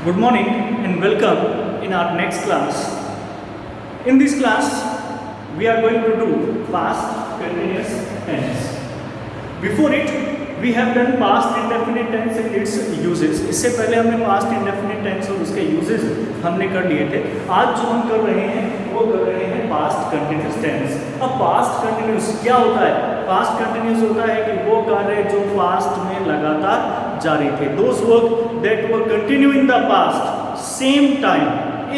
Good morning and welcome in our next class. In this class, we are going to do past continuous tense. Before it, we have done past indefinite tense and its uses. इससे पहले हमने past indefinite tense और उसके uses हमने कर लिए थे. आज जो हम कर रहे हैं वो कर रहे हैं past continuous tense. अब past continuous क्या होता है? Past continuous होता है कि वो कार्य जो past में लगातार जारी थे. Those work that were continue in the past, same time,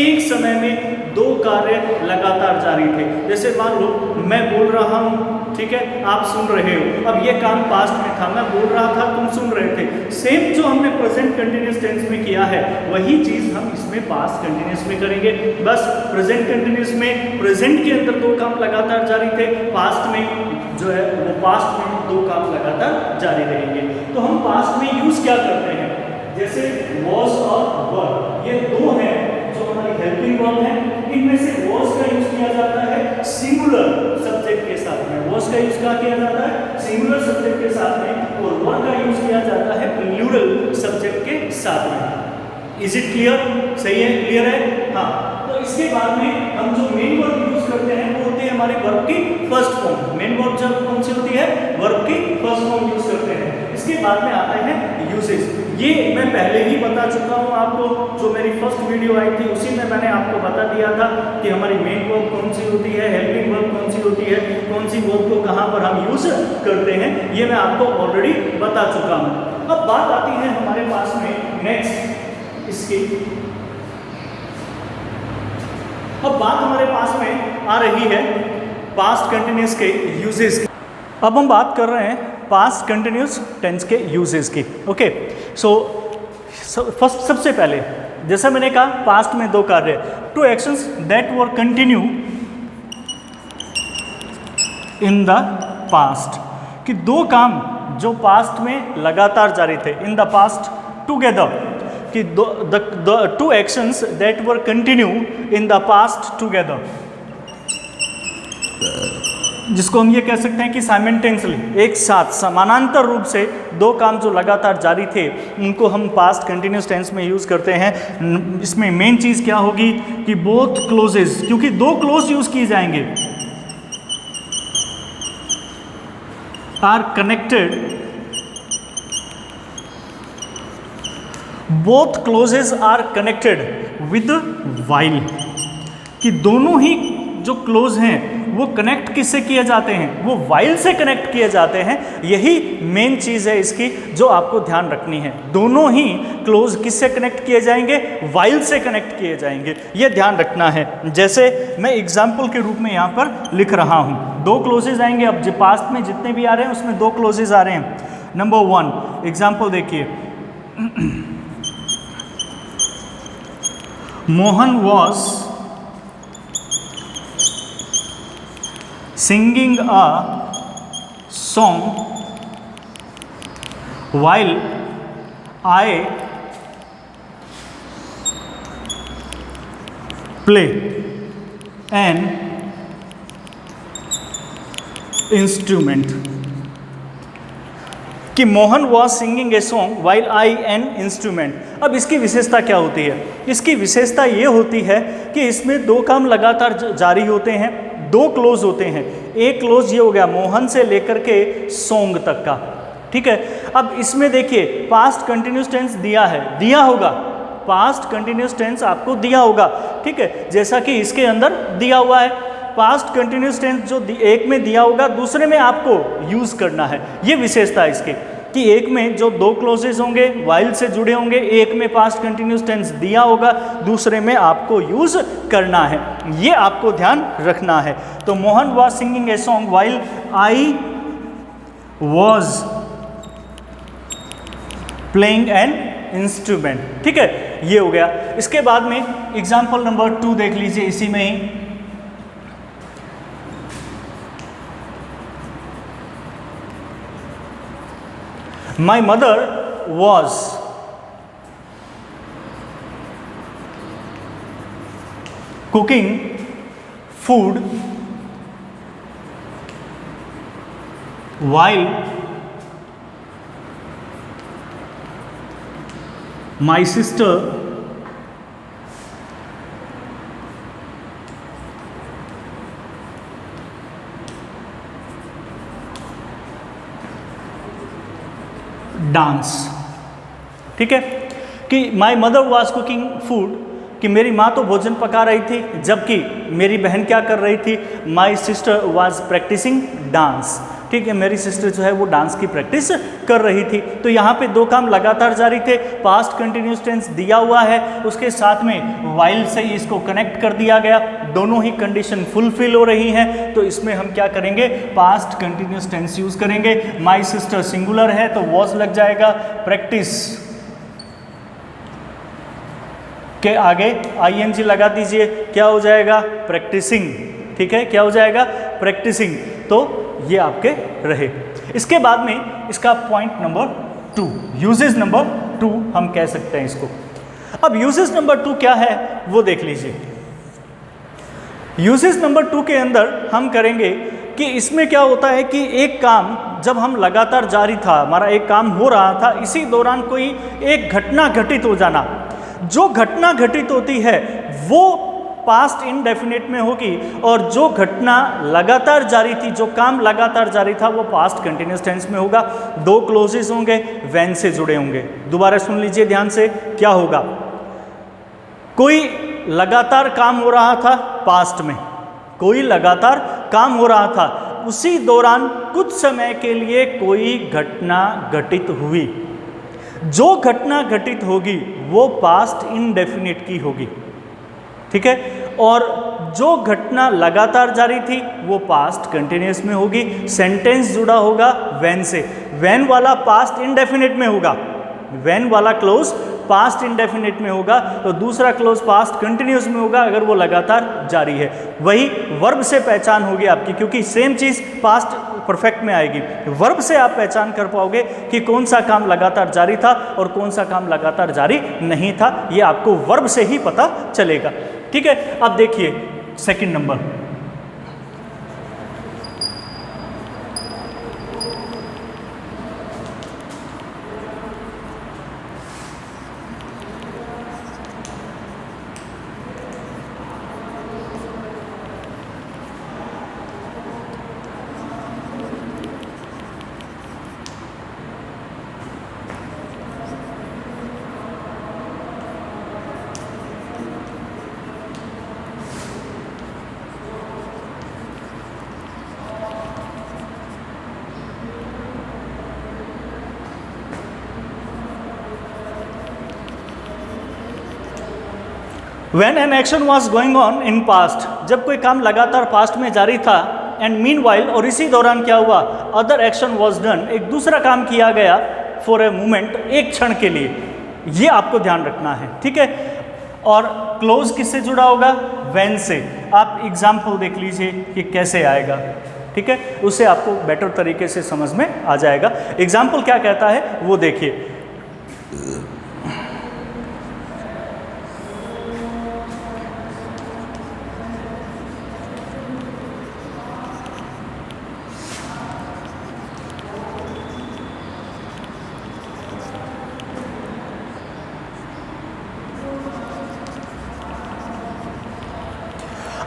एक समय में दो कार्य लगातार जारी थे. जैसे मान लो मैं बोल रहा हूँ, ठीक है, आप सुन रहे हो. अब ये काम पास्ट में था, मैं बोल रहा था, तुम सुन रहे थे. सेम जो हमने प्रेजेंट कंटिन्यूस टेंस में किया है वही चीज हम इसमें पास्ट कंटिन्यूस में करेंगे. बस प्रेजेंट कंटिन्यूस में प्रेजेंट के अंदर दो काम लगातार जारी थे, पास्ट में जो है वो पास्ट में दो काम लगातार जारी रहेंगे. तो हम पास्ट में यूज क्या करते हैं? जैसे वॉज और वर, ये दो हैं जो हमारी हेल्पिंग वर्ब है. इनमें से वॉज का यूज किया जाता है सिंगुलर सब्जेक्ट के साथ में. वॉज का यूज क्या किया जाता है? सिंगुलर सब्जेक्ट के साथ में. और वर का यूज किया जाता है प्लूरल सब्जेक्ट के साथ में. Is it clear? सही है, क्लियर है? हाँ. तो इसके बाद में हम जो मेन वर्ब यूज करते हैं वो होती है हमारी वर्ब की फर्स्ट फॉर्म. मेन वर्ब जब कौन सी होती है? वर्ब की फर्स्ट फॉर्म यूज करते हैं. इसके बाद में आते हैं यूजेस. ये मैं पहले ही बता चुका हूँ आपको. जो मेरी फर्स्ट वीडियो आई थी उसी में मैंने आपको बता दिया था कि हमारी मेन वर्ब कौन सी होती है, हेल्पिंग वर्ब कौन सी होती है, कौन सी वर्ब को कहाँ पर हम यूज करते हैं, ये मैं आपको ऑलरेडी बता चुका हूँ. अब बात आती है हमारे पास में नेक्स्ट इसकी. अब बात हमारे पास में आ रही है पास्ट कंटिन्यूस के यूजेस की. अब हम बात कर रहे हैं पास्ट कंटिन्यूस टेंस के यूजेस की. ओके, सो फर्स्ट सबसे पहले जैसा मैंने कहा पास्ट में दो कार्य, two actions that were continue in the past, कि दो काम जो पास्ट में लगातार जारी थे. इन द पास्ट टुगेदर, कि the two actions that were continue in the past together, जिसको हम ये कह सकते हैं कि साइमल्टेनियसली, एक साथ समानांतर रूप से दो काम जो लगातार जारी थे उनको हम पास्ट कंटिन्यूस टेंस में यूज़ करते हैं. इसमें मेन चीज़ क्या होगी कि बोथ क्लोजेस, क्योंकि दो क्लोज यूज़ किए जाएंगे, are connected, both clauses are connected with while, कि दोनों ही जो क्लोज हैं वो कनेक्ट किससे किए जाते हैं? वो वाइल से कनेक्ट किए जाते हैं. यही मेन चीज़ है इसकी जो आपको ध्यान रखनी है. दोनों ही क्लोज किससे कनेक्ट किए जाएंगे? वाइल से कनेक्ट किए जाएंगे. ये ध्यान रखना है. जैसे मैं एग्जाम्पल के रूप में यहाँ पर लिख रहा हूँ, दो क्लोजेज आएंगे. अब जो पास्ट में जितने भी आ रहे हैं उसमें दो क्लोजेज आ रहे हैं. नंबर वन एग्जाम्पल देखिए, Mohan was singing a song while I play an instrument. कि Mohan was singing a song while I an instrument. अब इसकी विशेषता क्या होती है? इसकी विशेषता ये होती है कि इसमें दो काम लगातार जारी होते हैं, दो क्लोज होते हैं. एक क्लोज ये हो गया मोहन से लेकर के सॉन्ग तक का, ठीक है. अब इसमें देखिए पास्ट कंटिन्यूस टेंस दिया है, दिया होगा, पास्ट कंटिन्यूस टेंस आपको दिया होगा, ठीक है, जैसा कि इसके अंदर दिया हुआ है. पास्ट कंटिन्यूस टेंस जो एक में दिया होगा दूसरे में आपको यूज़ करना है. ये विशेषता है इसकी कि एक में जो दो क्लोजेज होंगे वाइल से जुड़े होंगे, एक में पास्ट कंटिन्यूस टेंस दिया होगा, दूसरे में आपको यूज़ करना है. ये आपको ध्यान रखना है. तो Mohan was singing a song while I was playing an instrument, ठीक है, ये हो गया. इसके बाद में एग्जाम्पल नंबर 2 देख लीजिए इसी में ही. My mother was cooking food while my sister dance. ठीक है, कि my mother was cooking food, कि मेरी माँ तो भोजन पका रही थी, जबकि मेरी बहन क्या कर रही थी, my sister was practising dance. ठीक है, मेरी सिस्टर जो है वो डांस की प्रैक्टिस कर रही थी। तो यहाँ पे दो काम लगातार जारी थे, पास्ट कंटिन्यूस टेंस दिया हुआ है, उसके साथ में वाइल से इसको कनेक्ट कर दिया गया, दोनों ही कंडीशन फुलफिल हो रही हैं। तो इसमें हम क्या करेंगे, पास्ट कंटिन्यूस टेंस यूज करेंगे। माई सिस्टर सिंगुलर है तो वॉज लग जाएगा, प्रैक्टिस के आगे आईएनजी लगा दीजिए, क्या हो जाएगा, प्रैक्टिसिंग। ठीक है, क्या हो जाएगा, प्रैक्टिसिंग। तो ये आपके रहे। इसके बाद में इसका पॉइंट नंबर 2, यूजेस नंबर 2 हम कह सकते हैं इसको। अब यूजेस नंबर 2 क्या है वो देख लीजिए। यूजेस नंबर 2 के अंदर हम करेंगे कि इसमें क्या होता है कि एक काम जब हम लगातार जारी था, हमारा एक काम हो रहा था, इसी दौरान कोई एक घटना घटित हो जाना, जो घटना घटित होती है वो पास्ट इंडेफिनिट में होगी, और जो घटना लगातार जारी थी, जो काम लगातार जारी था, वो पास्ट कंटिन्यूस टेंस में होगा। दो क्लोजेस होंगे, व्हेन से जुड़े होंगे। दोबारा सुन लीजिए ध्यान से, क्या होगा, कोई लगातार काम हो रहा था पास्ट में, कोई लगातार काम हो रहा था, उसी दौरान कुछ समय के लिए कोई घटना घटित हुई, जो घटना घटित होगी वो पास्ट इंडेफिनिट की होगी। ठीक है, और जो घटना लगातार जारी थी वो पास्ट कंटिन्यूस में होगी। सेंटेंस जुड़ा होगा व्हेन से, व्हेन वाला पास्ट इंडेफिनिट में होगा, व्हेन वाला क्लोज पास्ट इंडेफिनिट में होगा, तो दूसरा क्लोज पास्ट कंटिन्यूस में होगा अगर वो लगातार जारी है। वही वर्ब से पहचान होगी आपकी, क्योंकि सेम चीज़ पास्ट परफेक्ट में आएगी। वर्ब से आप पहचान कर पाओगे कि कौन सा काम लगातार जारी था और कौन सा काम लगातार जारी नहीं था, ये आपको वर्ब से ही पता चलेगा। ठीक है, अब देखिए second number, When an action was going on in past, जब कोई काम लगातार पास्ट में जारी था, एंड मीनवाइल, और इसी दौरान क्या हुआ, अदर एक्शन was done, एक दूसरा काम किया गया, फॉर ए मोमेंट, एक क्षण के लिए, ये आपको ध्यान रखना है। ठीक है, और क्लोज किससे जुड़ा होगा, when से। आप एग्जाम्पल देख लीजिए कि कैसे आएगा। ठीक है, उससे आपको बेटर तरीके से समझ में आ जाएगा। एग्जाम्पल क्या कहता है वो देखिए,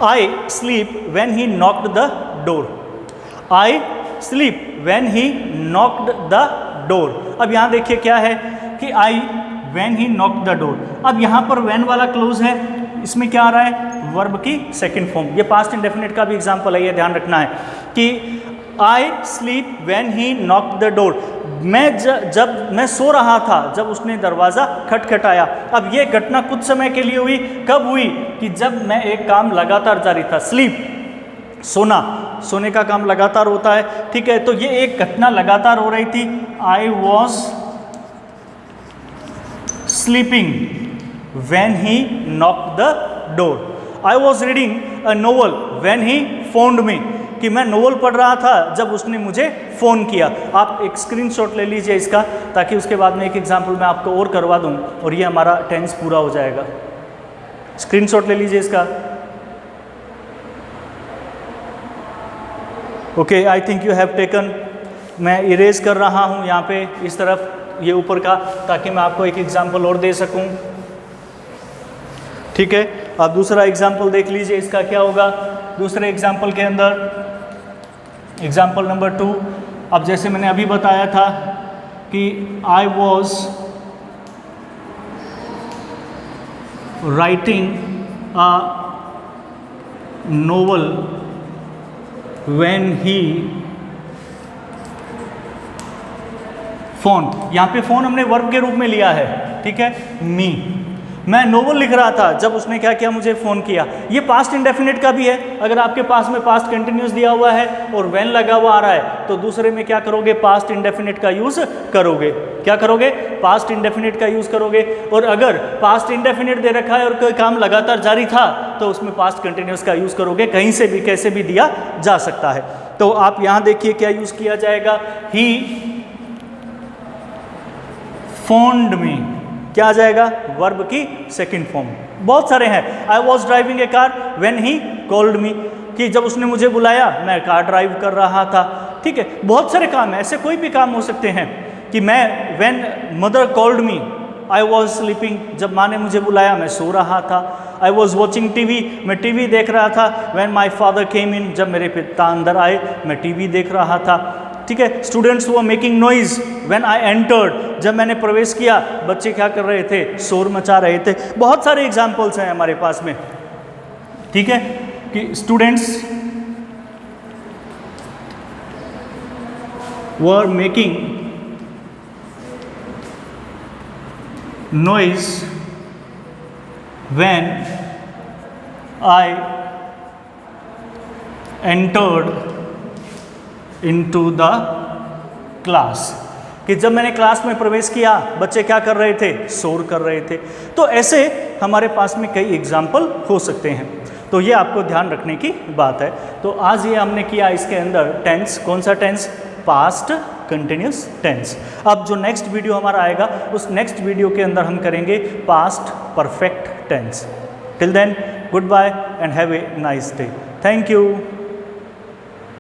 I sleep when he knocked the door. I sleep when he knocked the door. अब यहाँ देखिए क्या है कि I when he knocked the door. अब यहाँ पर when वाला क्लोज है, इसमें क्या आ रहा है, वर्ब की सेकंड फॉर्म। ये पास्ट इंडेफिनिट का भी एग्जाम्पल है, ये ध्यान रखना है कि I sleep when he knocked the door. जब मैं सो रहा था जब उसने दरवाज़ा खटखटाया। अब ये घटना कुछ समय के लिए हुई, कब हुई, कि जब मैं एक काम लगातार जारी था। स्लीप, सोना, सोने का काम लगातार होता है। ठीक है, तो ये एक घटना लगातार हो रही थी। I was sleeping when he knocked the door. I was reading a novel when he phoned me, कि मैं नोवेल पढ़ रहा था जब उसने मुझे फ़ोन किया। आप एक स्क्रीनशॉट ले लीजिए इसका, ताकि उसके बाद में एक एग्जांपल मैं आपको और करवा दूं और ये हमारा टेंस पूरा हो जाएगा। स्क्रीनशॉट ले लीजिए इसका। Okay, I think you have taken. मैं इरेज कर रहा हूं यहाँ पे इस तरफ, ये ऊपर का, ताकि मैं आपको एक एग्जांपल और दे सकूं। ठीक है, आप दूसरा एग्जांपल देख लीजिए, इसका क्या होगा। दूसरे एग्जांपल के अंदर एग्जाम्पल नंबर 2, अब जैसे मैंने अभी बताया था कि I was writing a novel when he phone, यहाँ पे फोन हमने वर्ब के रूप में लिया है, ठीक है, मी। मैं नोवेल लिख रहा था जब उसने क्या किया, मुझे फ़ोन किया। ये पास्ट इंडेफिनिट का भी है। अगर आपके पास में पास्ट कंटिन्यूस दिया हुआ है और व्हेन लगा हुआ आ रहा है तो दूसरे में क्या करोगे, पास्ट इंडेफिनिट का यूज़ करोगे। क्या करोगे, पास्ट इंडेफिनिट का यूज़ करोगे। और अगर पास्ट इंडेफिनिट दे रखा है और कोई काम लगातार जारी था तो उसमें पास्ट कंटिन्यूस का यूज़ करोगे। कहीं से भी कैसे भी दिया जा सकता है। तो आप यहाँ देखिए क्या यूज़ किया जाएगा, ही फोन्ड मी, क्या आ जाएगा, वर्ब की सेकंड फॉर्म। बहुत सारे हैं। I was driving A car when he called me, कि जब उसने मुझे बुलाया मैं कार ड्राइव कर रहा था, ठीक है। बहुत सारे काम हैं, ऐसे कोई भी काम हो सकते हैं कि मैं when mother called me I was sleeping, जब माँ ने मुझे बुलाया मैं सो रहा था। आई वॉज वॉचिंग टीवी, मैं टीवी देख रहा था। व्हेन माई फादर केम इन, जब मेरे पिता अंदर आए मैं टीवी देख रहा था, ठीक है। Students were making noise when I entered, जब मैंने प्रवेश किया बच्चे क्या कर रहे थे, शोर मचा रहे थे। बहुत सारे एग्जाम्पल्स हैं हमारे पास में, ठीक है, कि students were making noise when I entered into the class, कि जब मैंने क्लास में प्रवेश किया बच्चे क्या कर रहे थे, शोर कर रहे थे। तो ऐसे हमारे पास में कई एग्जाम्पल हो सकते हैं, तो ये आपको ध्यान रखने की बात है। तो आज ये हमने किया इसके अंदर टेंस, कौन सा टेंस, पास्ट कंटिन्यूस टेंस। अब जो नेक्स्ट वीडियो हमारा आएगा उस नेक्स्ट वीडियो के अंदर हम करेंगे past perfect tense. Till then goodbye and have a nice day. Thank you.